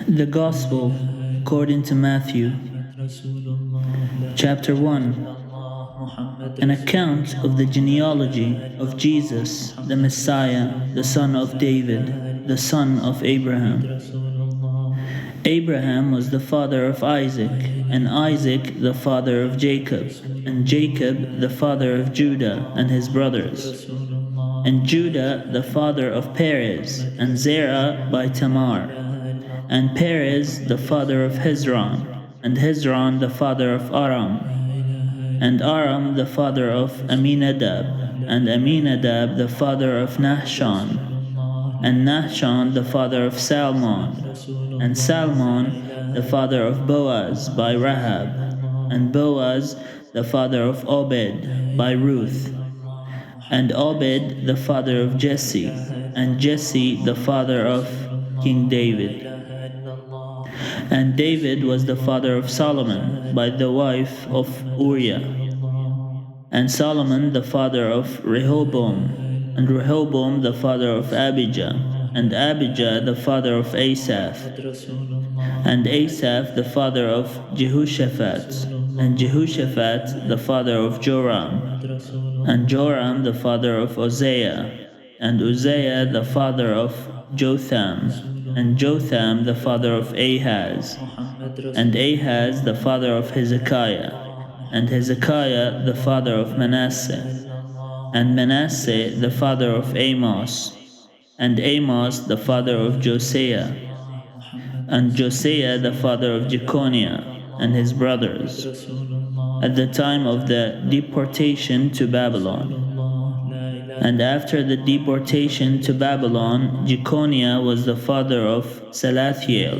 The Gospel according to Matthew, Chapter 1. An account of the genealogy of Jesus, the Messiah, the son of David, the son of Abraham. Abraham was the father of Isaac, and Isaac the father of Jacob, and Jacob the father of Judah and his brothers, and Judah the father of Perez, and Zerah by Tamar, and Perez the father of Hezron, and Hezron the father of Aram, and Aram the father of Aminadab, and Aminadab the father of Nahshon, and Nahshon the father of Salmon, and Salmon the father of Boaz by Rahab, and Boaz the father of Obed by Ruth, and Obed the father of Jesse, and Jesse the father of King David. And David was the father of Solomon by the wife of Uriah, and Solomon the father of Rehoboam, and Rehoboam the father of Abijah, and Abijah the father of Asaph, and Asaph the father of Jehoshaphat, and Jehoshaphat the father of Joram, and Joram the father of Uzziah, and Uzziah the father of Jotham, and Jotham the father of Ahaz, and Ahaz the father of Hezekiah, and Hezekiah the father of Manasseh, and Manasseh the father of Amos, and Amos the father of Josiah, and Josiah the father of Jeconiah and his brothers, at the time of the deportation to Babylon. And after the deportation to Babylon, Jeconiah was the father of Salathiel,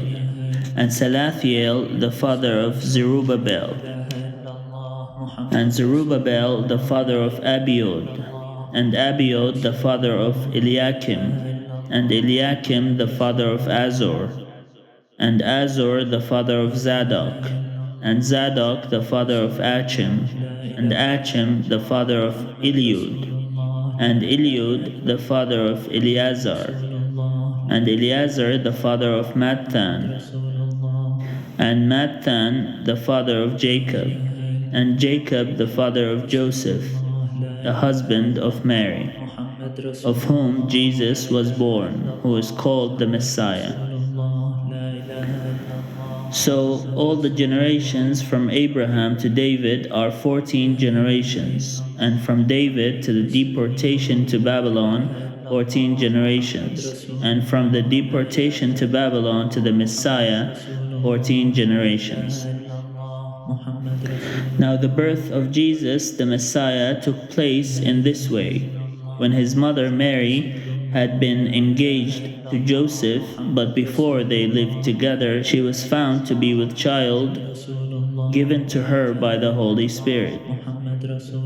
and Salathiel the father of Zerubbabel, and Zerubbabel the father of Abiud, and Abiud the father of Eliakim, and Eliakim the father of Azor, and Azor the father of Zadok, and Zadok the father of Achim, and Achim the father of Eliud, and Eliud the father of Eleazar, and Eleazar the father of Matthan, and Matthan the father of Jacob, and Jacob the father of Joseph, the husband of Mary, of whom Jesus was born, who is called the Messiah. So all the generations from Abraham to David are 14 generations, and from David to the deportation to Babylon 14 generations, and from the deportation to Babylon to the Messiah 14 generations. Now the birth of Jesus the Messiah took place in this way. When his mother Mary had been engaged to Joseph, but before they lived together, she was found to be with child given to her by the Holy Spirit.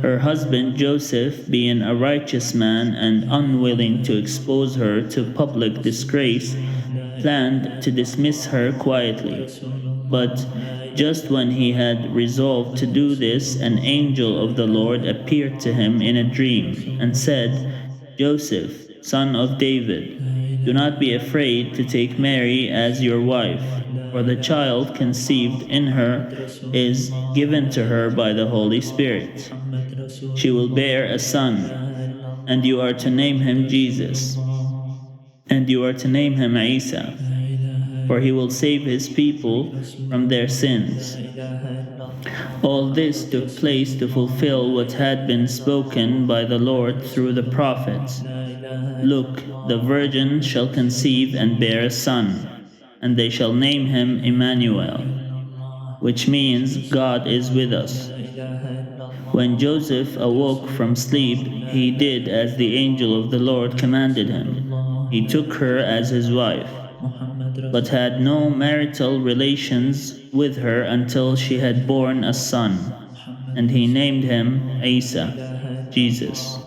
Her husband Joseph, being a righteous man and unwilling to expose her to public disgrace, planned to dismiss her quietly. But just when he had resolved to do this, an angel of the Lord appeared to him in a dream and said, "Joseph, son of David, do not be afraid to take Mary as your wife, for the child conceived in her is given to her by the Holy Spirit. She will bear a son, and you are to name him Jesus, and you are to name him Isa, for he will save his people from their sins." All this took place to fulfill what had been spoken by the Lord through the prophets. "Look, the virgin shall conceive and bear a son, and they shall name him Emmanuel," which means God is with us. When Joseph awoke from sleep, he did as the angel of the Lord commanded him. He took her as his wife, but had no marital relations with her until she had borne a son, and he named him Isa, Jesus.